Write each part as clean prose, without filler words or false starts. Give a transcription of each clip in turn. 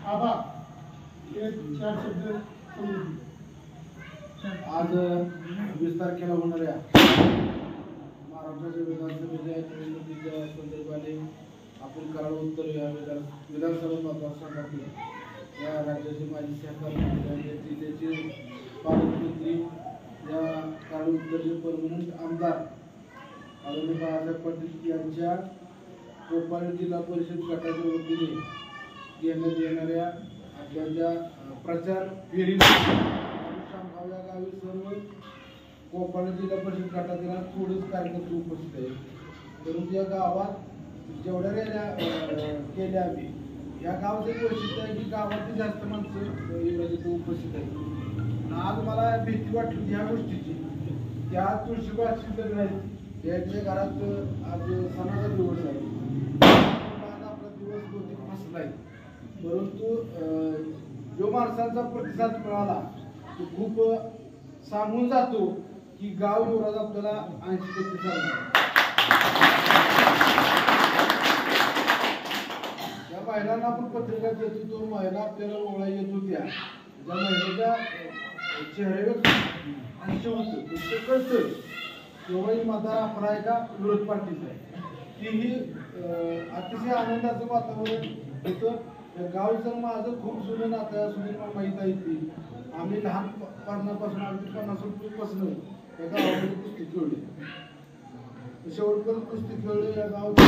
आबा हे 4 शब्द समजून. आज 20 तारखेला होणाऱ्या महाराष्ट्राच्या विधानसभेच्या निवडणुकीच्या संदर्भाने आपण कराड उत्तर या विधानसभा मतदारसंघातील या राज्याचे माजी सहकार मंत्री आणि जिल्ह्याचे पालकमंत्री या कराड उत्तरचे परमनंट आमदार आदरणीय बाळासाहेब पाटील यांच्या कोपाळे जिल्हा परिषद गटाच्या वतीने घेण्यात येणाऱ्या आपल्या प्रचार फेरीत शामगाव या गावी सर्व कोपाळे जिल्हा परिषद गटातील थोडेच कार्यकर्ते उपस्थित आहेत. परंतु या गावात जेवढ्या रॅल्या केल्या आम्ही या गावाचं एक वैशिष्ट्य आहे की गावातील जास्त माणसं एवढ्या उपस्थित आहेत. आज मला भीती वाटली ह्या गोष्टीची त्या तुळशीबाग शिल्लक नाही त्याच्या घरात आज सणाचा दिवस आहे. आपला दिवस बहुतेक फसला आहे. परंतु जो माणसांचा प्रतिसाद मिळाला तो खूप सांगून जातो की गाव युवराज आपल्याला 80% चालणार. या महिलांना आपण पत्रिका देत होतो, महिला आपल्याला ओळा येत होत्या, ज्या महिलेच्या चेहऱ्यावर हास्य होतं ते कळतं तेव्हाही मतदार आपला आहे का विरोध पार्टीचा आहे. तीही अतिशय आनंदाचं वातावरण होतं. गावचं माझं खूप जुनं नातं आहे. सुनील माहीत आहे ती आम्ही लहानपणापासून अगदी 50 रुपयेपासून या गावामध्ये कुस्ती खेळली. शेवटपर्यंत कुस्ती खेळली या गावात.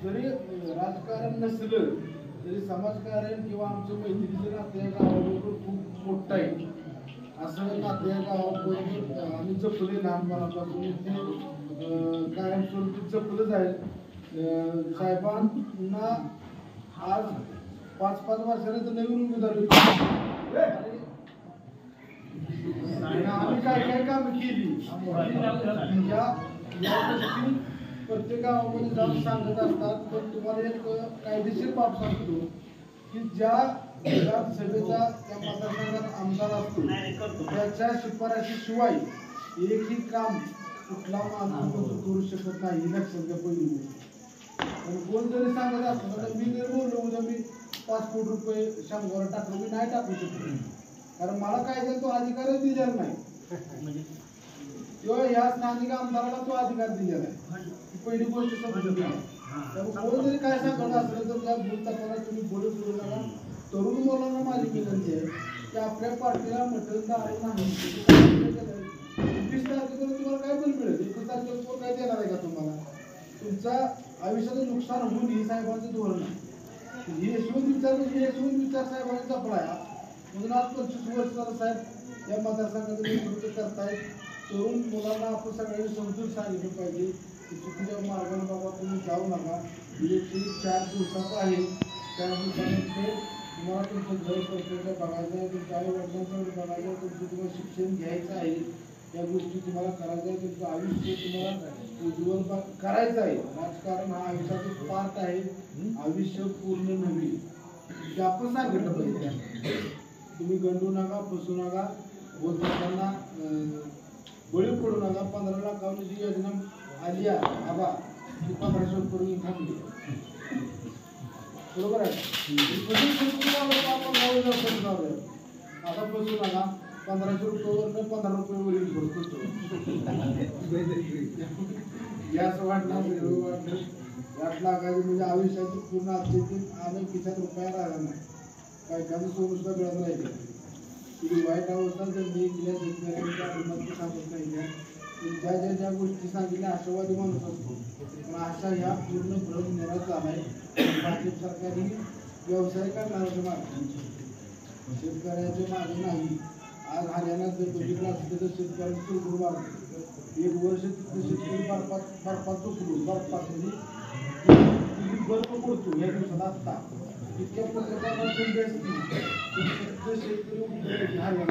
जरी राजकारण नसलं तरी समाजकारण किंवा आमचं मैत्रीचं नातं या गावाबरोबर खूप मोठं आहे. असं नातं या गावाबरोबर आम्ही जपले लहानपणापासून ते कायमस्वरूपी जपलंच आहे. साहेबांना आज 5-5 वर्षानंतर नवीन उमेदवारी आम्ही काय कामं केली या गोष्टी प्रत्येक गावामध्ये जाऊन सांगत असतात. पण तुम्हाला एक कायदेशीर बाब सांगतो की ज्या विधानसभेचा त्या मतदारसंघात आमदार असतो त्याच्या शिफारशीशिवाय एकही काम कुठला माणूस करू शकत नाही. ही लक्षात घ्या पहिली. कोण जरी सांगत असतो तर मी जर बोललो उद्या मी 5 कोटी रुपये शामगावला टाकलो मी नाही टाकू शकतो कारण मला काय तो अधिकारच दिलेला नाही किंवा या स्थानिक आमदाराला तो अधिकार दिलेला आहे. पहिली गोष्ट समजत नाही. त्यामुळे कोण जरी काय सांगत असलं तर त्या बोलताना तुम्ही बोलू सोडू नका. तरुण मुलांना माझी विनंती आहे की आपल्या पार्टीला मतदान नाही. 20 तारखेपर्यंत तुम्हाला काय पण मिळेल. 21 तारखेला काय देणार आहे का तुम्हाला. तुमचा आयुष्याचं नुकसान होऊन ही साहेबांचं धोरण आहे. ही यशवंत विचार साहेबांनी जपलाय म्हणून आज 25 वर्ष साहेब या मतदारसंघाचं नेतृत्व करतायत. तरुण मुलांना आपण सगळ्यांनी समजून सांगितलं पाहिजे की चुकीच्या मार्गाने बाबा तुम्ही जाऊ नका. इलेक्शन 4 दिवसाचं आहे. 4 दिवसानंतर तुम्हाला तुमचं घर प्रत्येक बघायचं आहे. तुमच्या आई वडिलांचं बघायचं आहे. तुमचं तुम्हाला शिक्षण घ्यायचं आहे. या गोष्टी तुम्हाला करायचं आहे. तुमचं आयुष्य तुम्हाला उज्ज्वल करायचं आहे. राजकारण हा आयुष्याचा पार्ट आहे. आयुष्य पूर्ण नव्हे ते आपण सांगितलं पाहिजे. तुम्ही गंडू नका, फसू नका, बोलताना बळी पडू नका. 15 लाखांची जी योजना आली आहे आबा ती 1500 रुपये थांबली बरोबर आहे. आता फसू नका. 1500 रुपयावर 15 रुपये वरील भरतो गॅस वाढला वाटलं 8 लाखाची म्हणजे आयुष्याची पूर्ण असते आणि खिशात रुपया राहिला नाही. बायकांचं सोनं सुद्धा मिळत राहिले. तुम्ही वाईट अवस्था जर मी केल्या शेतकऱ्यांच्या आत्महत्या सांगत नाही. ज्या गोष्टी सांगितल्या आशावादी माणूस असतो पण अशा ह्या पूर्ण भ्रम निराश झालाय. भाजप सरकारने व्यवसाय करणाऱ्याच्या मागे शेतकऱ्याच्या मागे नाही. आज हरियाणात जर बघितलं असलं तर शेतकऱ्यांचं चुरगुड वाढलं. 1 वर्ष तिथं शेतकरी बर्फात चुकलो बर्फात म्हणजे बर्फ पडतो या दिवसात आत्ता इतक्या प्रकारच्या शेतकरी हरियाणा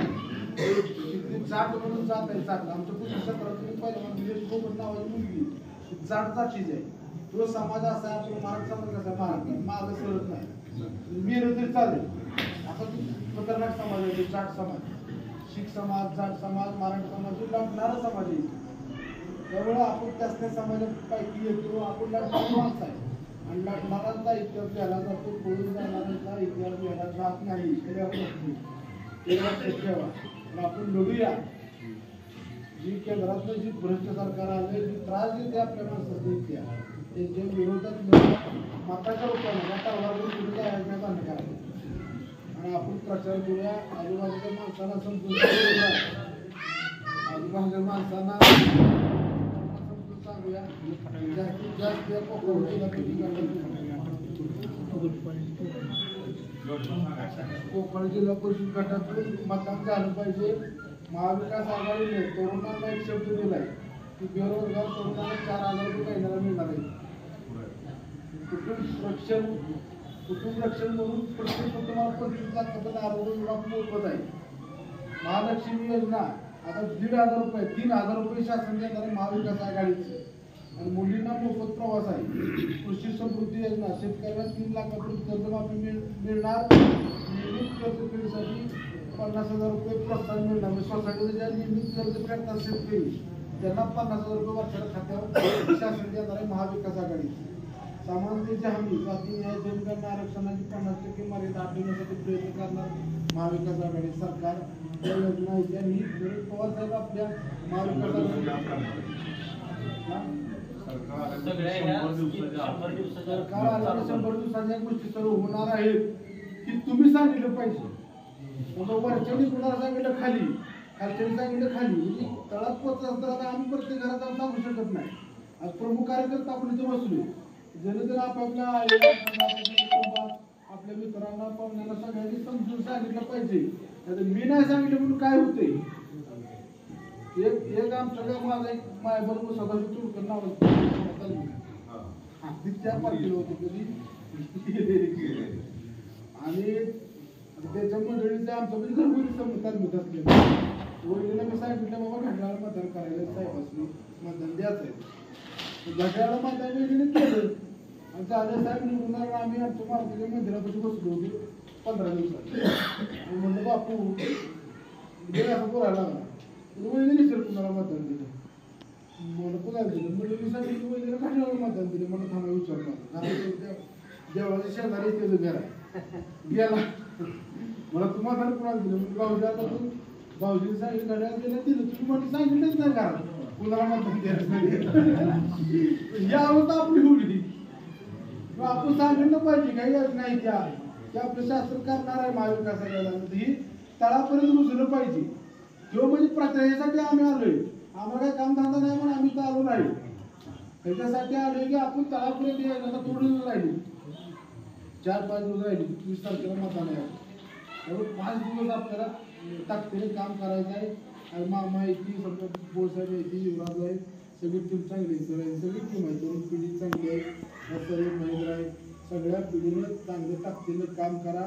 जाट म्हणून जात आहे. जात आमच्या पुढच्या सत्रात पहिल्या सोबत नावाची मुलगी जाट जातीच आहे. तो समाज असा आहे आपला मराठा समाज कसा महाराष्ट्र मागं सरत नाही मेर तरी चालेल. आता खतरनाक समाज आहे जाट समाज. शीख समाज, जाट समाज, मराठा समाज लढणारा समाज आहे. त्यामुळे आपण त्या समाजापैकी येतो. आपण लढणारी माणसं आहे. आणि लग्नाचा इतिहास घ्यायला जातो, पळून जाणाऱ्यांचा इतिहास घ्यायला जात नाही. ते लक्षात ठेवा. पण आपण लढूया. जी केंद्रातलं जी भ्रष्ट सरकार आले, जी त्रास देते आपल्या माणसाच्या त्यांच्या विरोधात मताच्या रूपाने पुढे जायचं बंद करायचं आणि आपण प्रचार करूया. आजूबाजूच्या माणसांना समजून आजूबाजूच्या माणसांना समजून सांगूया. जास्तीत जास्त कोकण जिल्हा परिषद गटातून मतदान झालं पाहिजे. महाविकास आघाडीने तरुणांना एक शब्द दिलाय की बेरोजगार तरुणांना 4,000 रुपये महिन्याला मिळणार आहे. कुटुंब रक्षण म्हणून प्रत्येक कुटुंबाला 25 लाखाचा आरोग्य विमा मोफत आहे. महालक्ष्मी योजना आता 1,500 रुपये 3,000 रुपये शासन देणार आहे महाविकास आघाडीचे. आणि मुलींना मोफत प्रवास आहे. कृषी समृद्धी योजना शेतकऱ्यांना 3 लाखापर्यंत कर्जमाफी मिळणार. नियमित कर्जफेडीसाठी 50,000 रुपये प्रोत्साहन मिळणार. म्हणजे सोसायटीचे ज्या नियमित कर्ज फेडतात शेतकरी त्यांना 50,000 रुपये वर्षाला खात्यावर शासन देणार आहे महाविकास आघाडीचे. समानतेची हमी जाती न्याय जनगणना आरक्षणाची 50% मर्यादा हटवण्यासाठी प्रयत्न करणार महाविकास आघाडी सरकार. या योजना आहेत ही पवार साहेब आपल्या महाविकास सरकार आल्याने 100 दिवसाच्या गोष्टी सर्व होणार आहेत की तुम्ही सांगितलं पाहिजे. वरच्याने कुणाला सांगितलं खाली, खालच्याने सांगितलं खाली. म्हणजे तळात पोहोचत तर आम्ही प्रत्येक घरात जाऊन सांगू शकत नाही. आज प्रमुख कार्यकर्ता आपण इथे बसलो. जर आपापल्या आपल्या मित्रांना पाहुण्यांना सगळ्यांनी समजून सांगितलं पाहिजे. मी नाही सांगितलं म्हणून काय होतंय. एक आमच्या माझा एक माझ्याबरोबर सदाशिव चुडकर नावाचं त्या पार्टीला होते कधी आणि त्याच्या मंडळीचं आमचं म्हणजे घरगुती तालमीत असलेलं वडिलांना मी सांगितलं बाबा घड्याळाला मतदान करायला साहेबांनी मतदान द्यायचं आहे. घड्याळाला मतदान वडिलांनी केलं आणि झालं साहेब निवडून आम्ही आमच्या मारुतीच्या मंदिरापाशी बसलो होतो 15 दिवसात. म्हणलं बापू असं बोलायला लागला. वडिलांनी सर कुणाला मतदान दिलं मला बघायला दिलं. म्हणजे सांगितलं वडिलांना घड्याळाला मतदान दिलं. मला थांबा विचारला देवळाच्या शेजारी त्याचं घर आहे गेला. मला तुम्हाला कुणाला दिलं म्हणजे भाऊजी आता तू भाऊजीने सांगितलं घड्याळ दिलं तुम्ही मला सांगितलंच नाही घरात कुणाला मतदान द्यायचं. या अवस्था आपली होती. आपण सांगितलं पाहिजे काही योजना आहे त्या आपलं शासन करणार आहे महाविकास आघाडीला ही तळापर्यंत रुजलं पाहिजे. किंवा म्हणजे प्रक्रियेसाठी आम्ही आलोय. आम्हाला काही कामधंदा नाही म्हणून आम्ही तर आलो नाही. त्याच्यासाठी आलोय की आपण तळापर्यंत यायला तोडून राहिली 4-5 दिवस राहिली 20 तारखेला मतदान आहे. त्यामुळे 5 दिवस आपल्याला ताकदीने काम करायचं आहे. आणि मामा येते समजा बोलसाहेब येते युवराज आहे सगळी टीम चांगली सगळी टीम आहे. तरुण पिढी चांगली आहे. महेंद्र आहे. सगळ्या पिढीने चांगलं ताकदीने काम करा.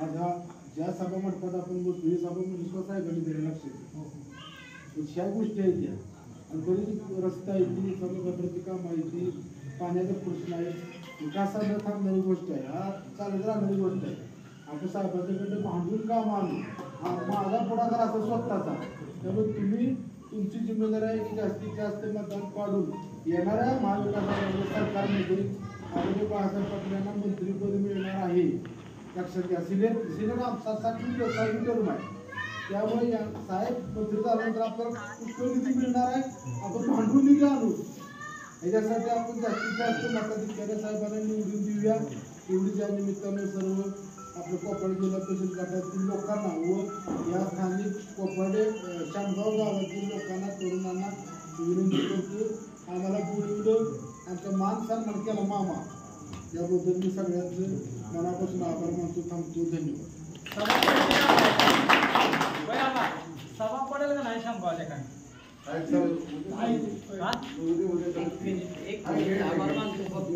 आज हा ज्या सभा म्हणतात आपण बोलतो ही सभा म्हणजे स्वसाहेबांनी द्यायला लक्ष ह्या गोष्टी आहेत त्या. आणि बरीच रस्ता येते सगळं गटरची कामं येते पाण्याचा प्रश्न आहे. विकासाला थांबणारी गोष्ट आहे. हा चालत राहणारी गोष्ट आहे. आपण साहेबांच्याकडे भांडून काम आलो माझा पुढाकार असा स्वतःचा. त्यामुळे तुम्ही तुमची जिम्मेदारी आहे की जास्तीत जास्त मतदान काढून येणाऱ्या महाविकास सरकारमध्ये आरोग्य बाळासाहेब पाटील यांना मंत्रिपद मिळणार आहे. लक्षात घ्या. सिनियर आमचा 60 टर्म आहे. त्यामुळे या साहेब मंत्री झाल्यानंतर आपल्याला पुष्कळ निधी मिळणार आहे. आपण भांडून निधी आणू याच्यासाठी आपण जास्तीत जास्त मताधिकारी साहेबांना निवडून देऊया. एवढीच्या निमित्तानं सर्व आपल्या कोपड जिल्हा परिषद गटातील लोकांना व या स्थानिक कोपडे शामगाव गावातील लोकांना तरुणांना विनंती करतो. आम्हाला बोलवलं आमचा मान सन्मान केला मामा याबद्दल मी सगळ्यांचं मनापासून आभार मानतो. थांबतो. धन्यवाद. सभा पडेल का नाही शामगावच्या काय एक आभार मानतो फक्त.